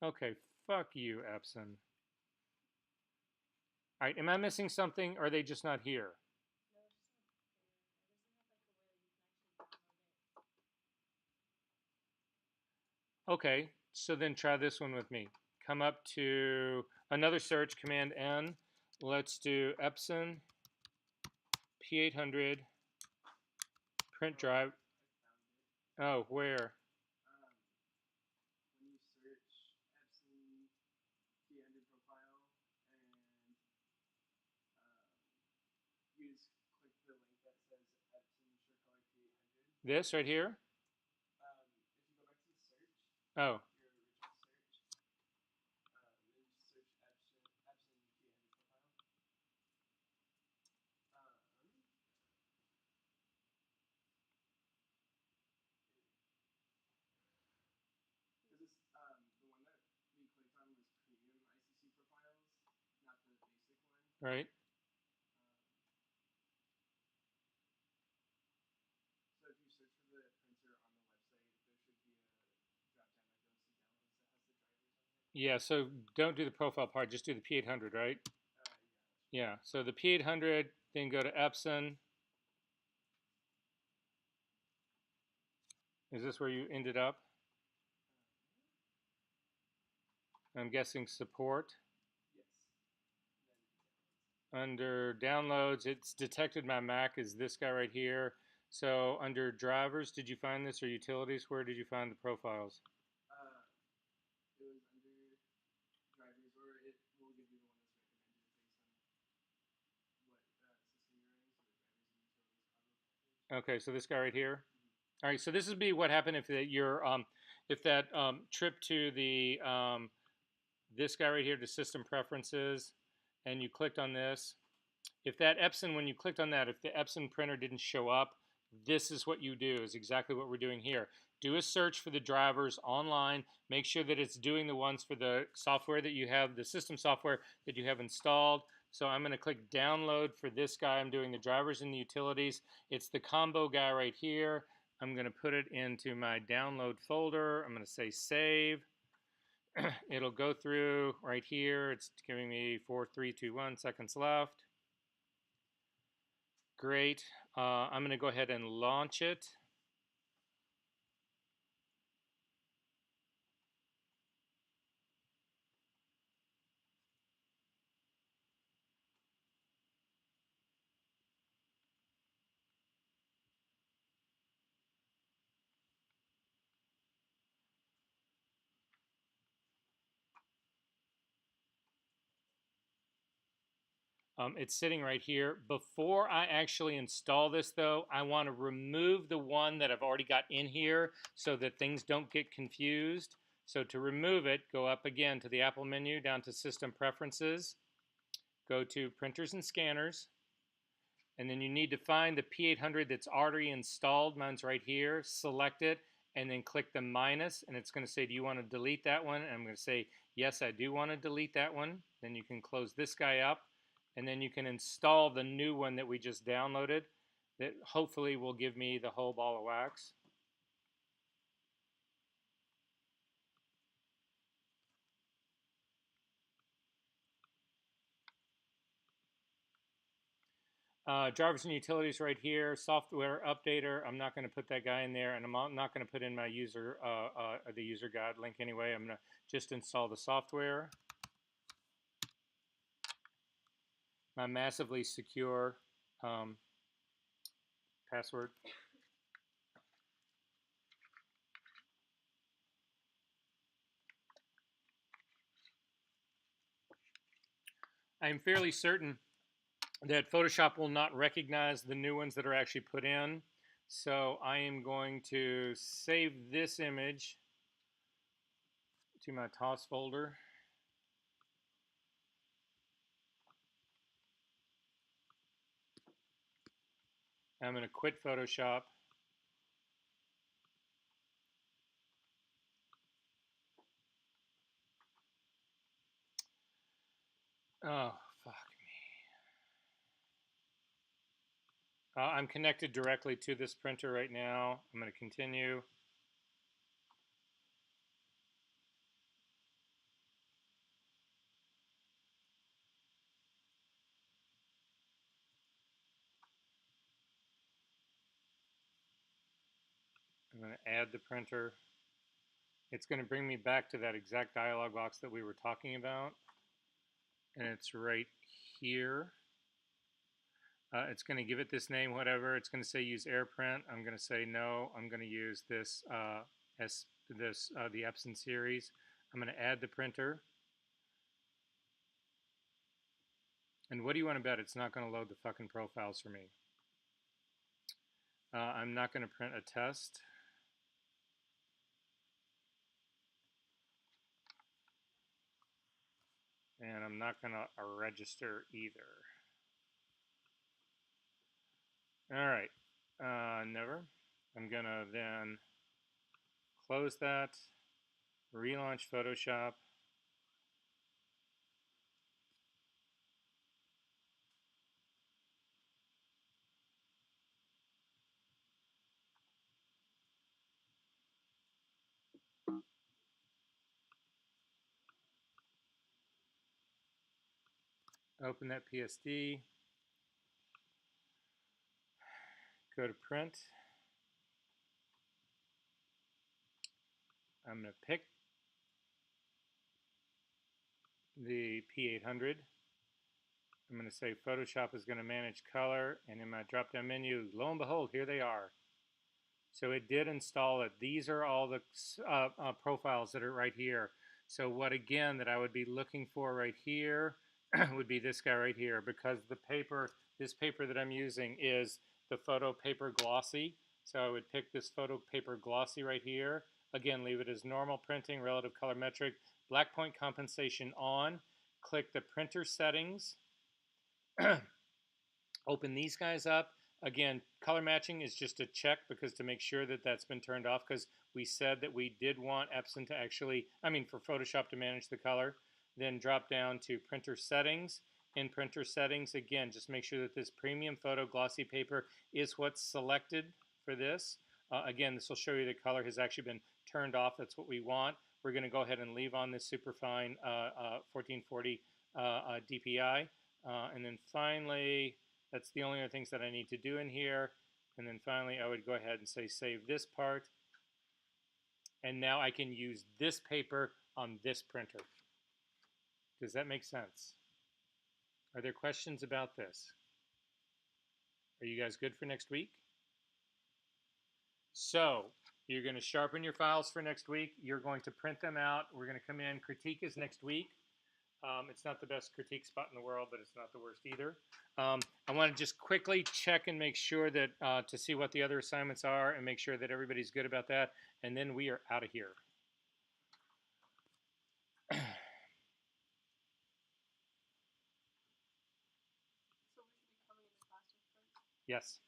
Okay, fuck you, Epson. All right, am I missing something, or are they just not here? Okay, so then try this one with me. Come up to another search, Command N. Let's do Epson P800 print drive. Oh, where? When you search Epson P800 profile and you just click the link that says Epson SureColor P800. This right here? If you go back to the search, Oh. your original search, then just search Epson P800 profile. Because the one that we clicked on was premium ICC profiles, not the basic one. Right. So if you search for the printer on the website, there should be a drop down that goes to downloads that has the drivers on it. Yeah, so don't do the profile part, just do the P800, right? Yeah, so the P800, then go to Epson. Is this where you ended up? I'm guessing support. Yes. Under downloads, it's detected my Mac is this guy right here. So under drivers, did you find this, or utilities? Where did you find the profiles? It was under drivers, or it will give you the one that's recommended based on what system you're running, so the drivers and utilities combo package. Okay, so this guy right here. All right, so this would be what happened if if that trip to the this guy right here to System Preferences, and you clicked on this, if that Epson, when you clicked on that, if the Epson printer didn't show up, this is what you do, is exactly what we're doing here. Do a search for the drivers online. Make sure that it's doing the ones for the software that you have, the system software that you have installed. So I'm going to click download for this guy. I'm doing the drivers and the utilities. It's the combo guy right here. I'm going to put it into my download folder. I'm going to say save. It'll go through right here. It's giving me 4, 3, 2, 1 seconds left. Great. I'm going to go ahead and launch it. It's sitting right here. Before I actually install this, though, I want to remove the one that I've already got in here so that things don't get confused. So to remove it, go up again to the Apple menu, down to System Preferences, go to Printers and Scanners, and then you need to find the P800 that's already installed. Mine's right here. Select it, and then click the minus, and it's going to say, do you want to delete that one? And I'm going to say, yes, I do want to delete that one. Then you can close this guy up, and then you can install the new one that we just downloaded that hopefully will give me the whole ball of wax. Drivers and utilities right here, software updater. I'm not going to put that guy in there, and I'm not going to put in my user the user guide link anyway. I'm going to just install the software. My massively secure password. I'm fairly certain that Photoshop will not recognize the new ones that are actually put in. So I am going to save this image to my TOS folder. I'm going to quit Photoshop. Oh, fuck me. I'm connected directly to this printer right now. I'm going to continue. I'm going to add the printer. It's going to bring me back to that exact dialog box that we were talking about. And it's right here. It's going to give it this name, whatever. It's going to say use AirPrint. I'm going to say no. I'm going to use this the Epson series. I'm going to add the printer. And what do you want to bet? It's not going to load the fucking profiles for me. I'm not going to print a test. And I'm not going to register either. All right. Never. I'm going to then close that, relaunch Photoshop. Open that PSD. Go to print. I'm going to pick the P800. I'm going to say Photoshop is going to manage color, and in my drop-down menu, lo and behold, here they are. So it did install it. These are all the profiles that are right here. So what, again, that I would be looking for right here would be this guy right here, because the paper, this paper that I'm using is the Photo Paper Glossy. So I would pick this Photo Paper Glossy right here. Again, leave it as normal printing, relative color metric, black point compensation on. Click the printer settings. Open these guys up. Again, color matching is just a check because to make sure that that's been turned off, because we said that we did want Epson to actually, for Photoshop to manage the color. Then drop down to printer settings. In printer settings, again, just make sure that this premium photo glossy paper is what's selected for this. Again, this will show you the color has actually been turned off. That's what we want. We're going to go ahead and leave on this superfine 1440 DPI. And then finally, that's the only other things that I need to do in here. And then finally, I would go ahead and say save this part. And now I can use this paper on this printer. Does that make sense? Are there questions about this? Are you guys good for next week? So you're going to sharpen your files for next week. You're going to print them out. We're going to come in. Critique is next week. It's not the best critique spot in the world, but it's not the worst either. I want to just quickly check and make sure that to see what the other assignments are and make sure that everybody's good about that. And then we are out of here. So we should be coming into class with prints. Yes.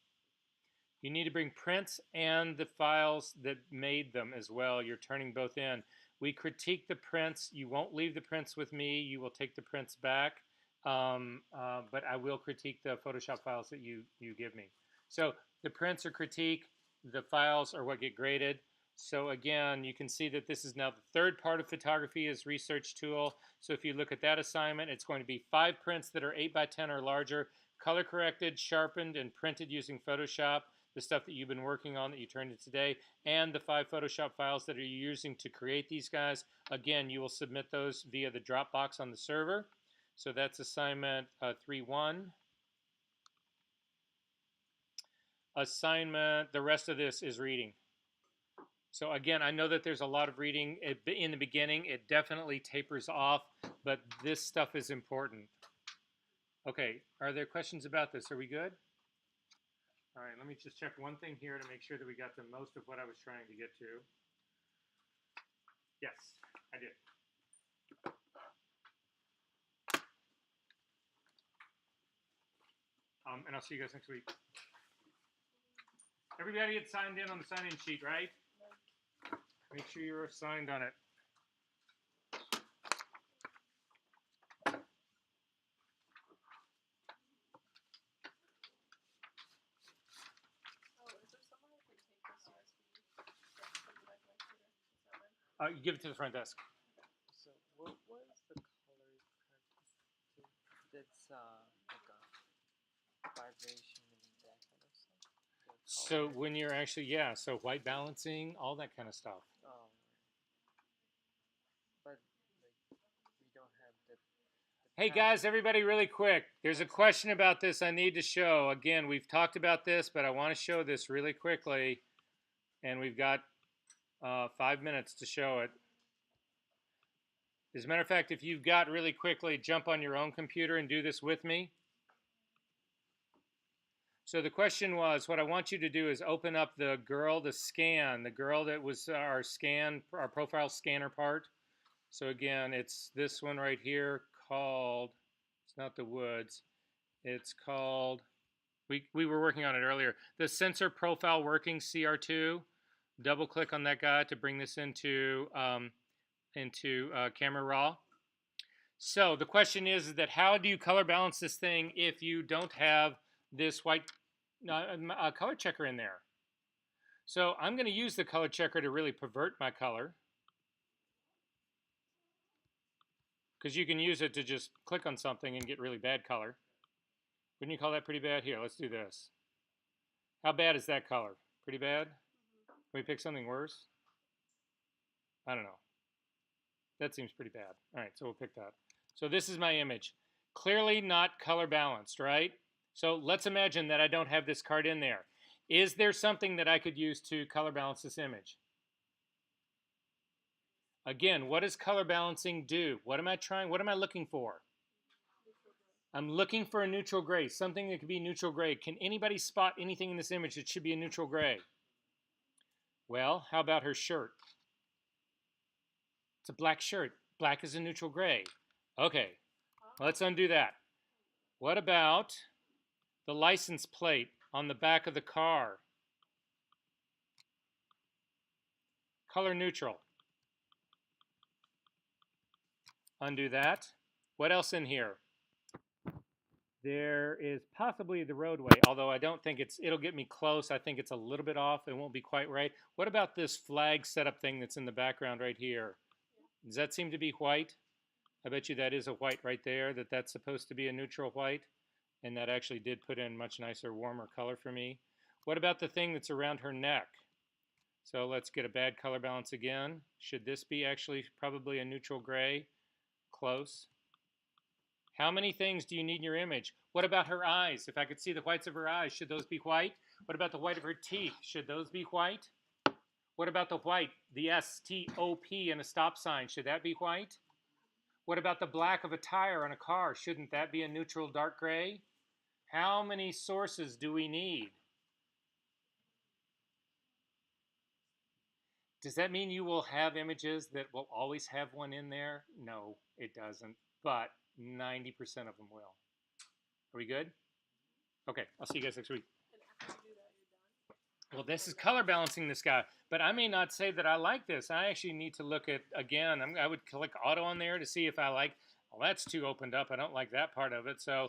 You need to bring prints and the files that made them as well. You're turning both in. We critique the prints. You won't leave the prints with me. You will take the prints back. But I will critique the Photoshop files that you give me. So the prints are critique. The files are what get graded. So again, you can see that this is now the third part of photography is research tool. So if you look at that assignment, it's going to be 5 prints that are 8 by 10 or larger, color corrected, sharpened, and printed using Photoshop. The stuff that you've been working on that you turned in today, and the 5 Photoshop files that are you using to create these guys. Again, you will submit those via the Dropbox on the server. So that's assignment 3-1. Assignment, the rest of this is reading. So again, I know that there's a lot of reading in the beginning. It definitely tapers off, but this stuff is important. Okay, are there questions about this? Are we good? All right, let me just check one thing here to make sure that we got to most of what I was trying to get to. Yes, I did. And I'll see you guys next week. Everybody had signed in on the sign-in sheet, right? Make sure you're signed on it. You give it to the front desk. So what was the color that's like a vibration and that kind of stuff? So when you're actually, yeah, so white balancing, all that kind of stuff. But like we don't have the Hey guys, everybody really quick. There's a question about this I need to show. Again, we've talked about this, but I want to show this really quickly. And we've got 5 minutes to show it. As a matter of fact, if you've got really quickly, jump on your own computer and do this with me. So the question was, what I want you to do is open up the girl that was our profile scanner part. So again, it's this one right here called, it's not the Woods, it's called, we were working on it earlier, the Sensor Profile Working CR2. Double click on that guy to bring this into Camera Raw. So the question is that how do you color balance this thing if you don't have this white color checker in there? So I'm going to use the color checker to really pervert my color, because you can use it to just click on something and get really bad color. Wouldn't you call that pretty bad? Here, let's do this. How bad is that color? Pretty bad? Can we pick something worse? I don't know. That seems pretty bad. All right, so we'll pick that. So this is my image. Clearly not color balanced, right? So let's imagine that I don't have this card in there. Is there something that I could use to color balance this image? Again, what does color balancing do? What am I looking for? I'm looking for a neutral gray, something that could be neutral gray. Can anybody spot anything in this image that should be a neutral gray? Well, how about her shirt? It's a black shirt. Black is a neutral gray. Okay, Oh. let's undo that. What about the license plate on the back of the car? Color neutral. Undo that. What else in here? There is possibly the roadway, although I don't think it'll get me close. I think it's a little bit off. It won't be quite right. What about this flag setup thing that's in the background right here? Does that seem to be white? I bet you that is a white right there, that's supposed to be a neutral white. And that actually did put in much nicer, warmer color for me. What about the thing that's around her neck? So let's get a bad color balance again. Should this be actually probably a neutral gray? Close. How many things do you need in your image? What about her eyes? If I could see the whites of her eyes, should those be white? What about the white of her teeth? Should those be white? What about the white, the S-T-O-P in a stop sign? Should that be white? What about the black of a tire on a car? Shouldn't that be a neutral dark gray? How many sources do we need? Does that mean you will have images that will always have one in there? No, it doesn't, but 90% of them will. Are we good? Okay, I'll see you guys next week. And after you do that, you're done. Well, this is color balancing this guy, but I may not say that I like this. I actually need to look at, again, I would click auto on there to see if I like, well, that's too opened up. I don't like that part of it. So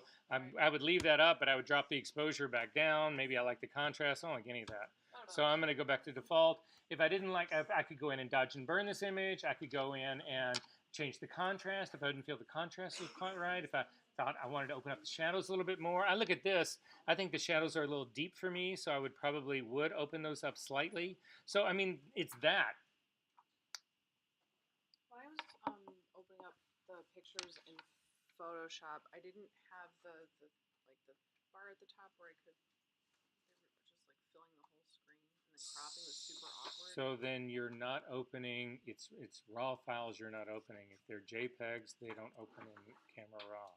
I would leave that up, but I would drop the exposure back down. Maybe I like the contrast. I don't like any of that. So I'm going to go back to default. If I didn't like, I could go in and dodge and burn this image. I could go in and change the contrast if I didn't feel the contrast was quite right. If I thought I wanted to open up the shadows a little bit more. I look at this. I think the shadows are a little deep for me, so I would open those up slightly. So, I mean, it's that. When I was opening up the pictures in Photoshop, I didn't have the bar at the top where I could. They were just like filling the whole screen, and then cropping was super awkward. So then you're not opening. It's raw files you're not opening. If they're JPEGs, they don't open in Camera Raw.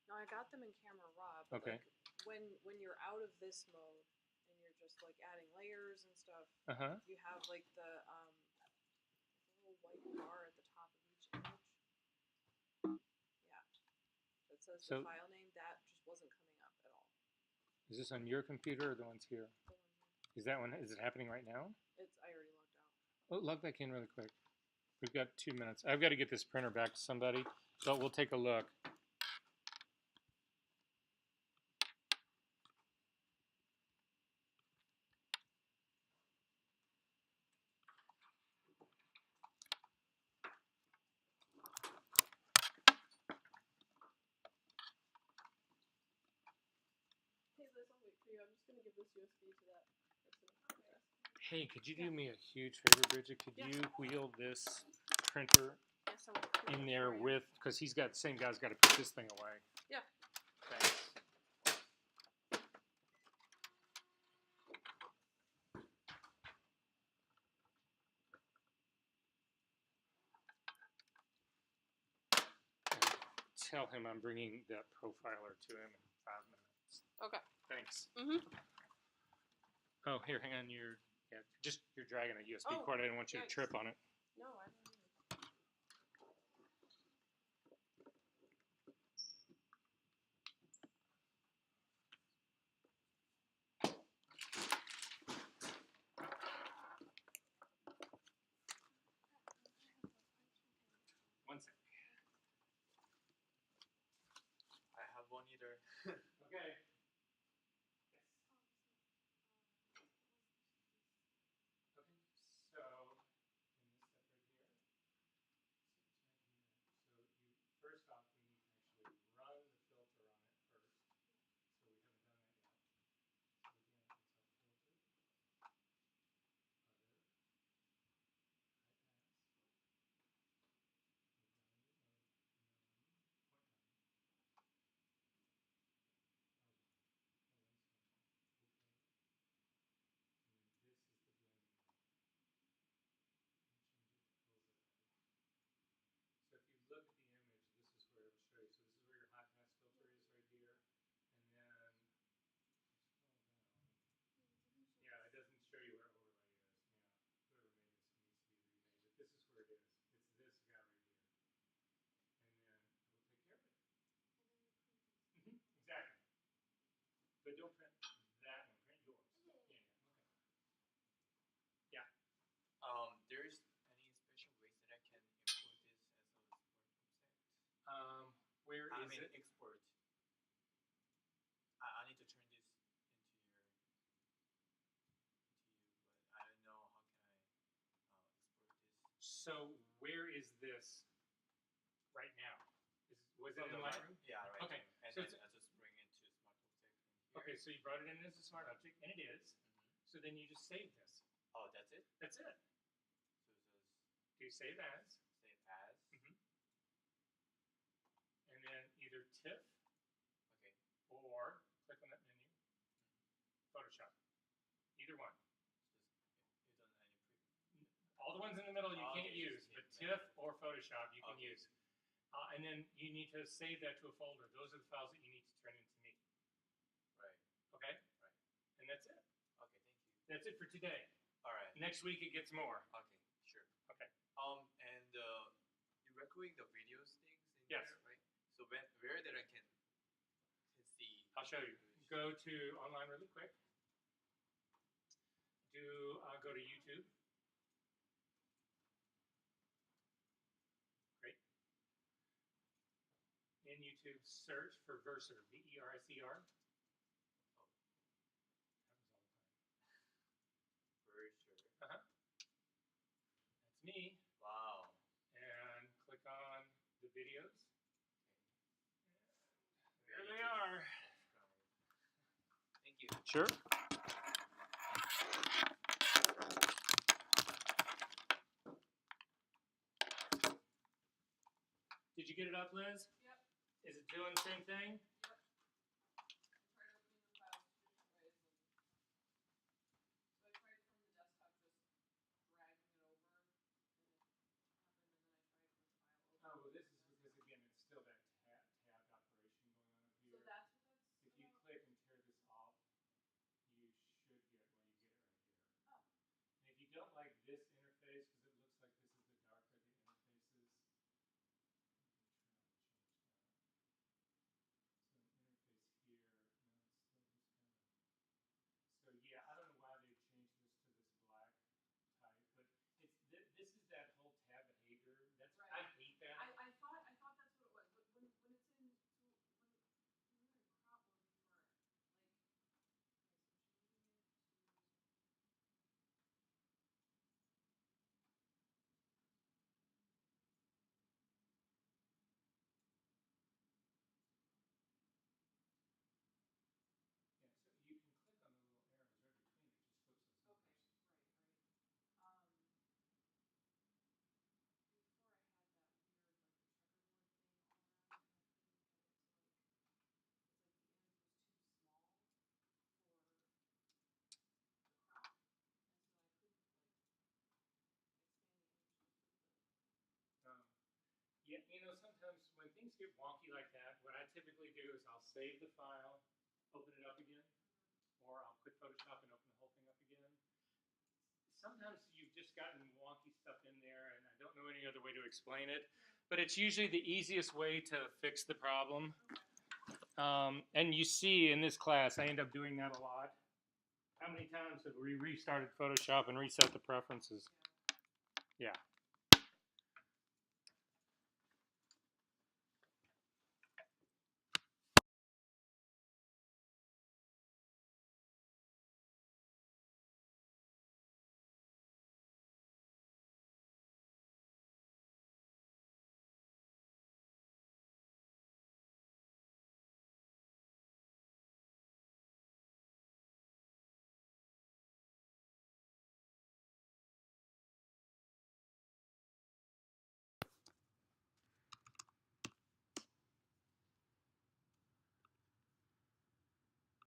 No, I got them in Camera Raw. But Okay. Like, when you're out of this mode and you're just like adding layers and stuff, you have like the little white bar at the top of each image. Yeah, that says So- the file name. That just wasn't coming up at all. Is this on your computer or the ones here? The one here. Is that one? Is it happening right now? I already logged out. Oh, log back in really quick. We've got 2 minutes. I've got to get this printer back to somebody, so we'll take a look. Hey Liz, I'll wait for you. I'm just gonna give this USB to that person. Hey, could you do me a huge favor, Bridget? Could you wheel this printer Yes, I will. in there with, because same guy's got to put this thing away. Yeah. Thanks. Tell him I'm bringing that profiler to him in 5 minutes. Okay. Thanks. Mhm. Oh, here, hang on. You're dragging a USB Oh, cord. I didn't want you to yikes. trip on it. No, I don't either. One sec. I have one either. Okay. Okay, so in this step right here, first off, we need to actually run the filter on it first. So we haven't done that yet. So again, it's our filter. Other. don't print that one. Print yours. Yeah. Okay. There's any special ways that I can import this as a Word object? Where I is mean, it? export. I need to turn this into you, but I don't know how can I export this. So where is this right now? Was it From in the Lightroom? Yeah, right. Okay, And so then it's- I just bring it to Smart Object in here. Okay, so you brought it in as a smart object, and it is. Mhm. So then you just save this. Oh, that's it. That's it. So just Do save as, save as. Mhm. and then either TIFF Okay. or click on that menu, Photoshop. Either one. Just you don't any All the ones in the middle you Oh, can't okay, use, just but hit TIFF menu. or Photoshop you can Okay. use. And then you need to save that to a folder. Those are the files that you need to turn into me. Right. Okay? Right. And that's it. Okay. Thank you. That's it for today. All right. Next week it gets more. Okay. Sure. Okay. And you're recording the videos things in Yes. there, right? So where that I can see. I'll show you. Go to online really quick. Go to YouTube. Great. In YouTube, search for Verser, V-E-R-S-E-R. Oh. Happens all the time. For sure. That's me. Wow. And click on the videos. Okay. There they are. Subscribe. Thank you. Sure. Did you get it up, Liz? Yep. Is it doing the same thing? I tried opening the files different ways, so I tried from the desktop just dragging it over, and it happened, and then I tried from the file over. Oh, well, this is because, again, it's still that tabbed operation going on up So here. that's what that's If you about? click and tear this off, you should get, well, you get it right here. Oh. And if you don't like this interface, because it looks like this is the darker the interfaces, let me try to change that. So an interface here, no, it's still this kind of. So yeah, I don't know why they changed this to this black type, but it's this is that whole tab behavior. That's Right. I hate that. I thought that's what it was, but when it's in when you're in crop mode and you are like, okay, so I'm changing it to. Yeah, so you can click on the little arrows right between it, just flips those Okay, numbers. right. Before I had that weird like the checkerboard thing all around it, and I couldn't get it to like. It's like the image was too small for the crop, and so I couldn't like expand the image just a little bit. Yeah, you know, sometimes when things get wonky like that, what I typically do is I'll save the file, open it up again, or I'll quit Photoshop and open the whole thing up again. Sometimes you've just gotten wonky stuff in there, and I don't know any other way to explain it, but it's usually the easiest way to fix the problem. And you see in this class, I end up doing that a lot. How many times have we restarted Photoshop and reset the preferences? Yeah.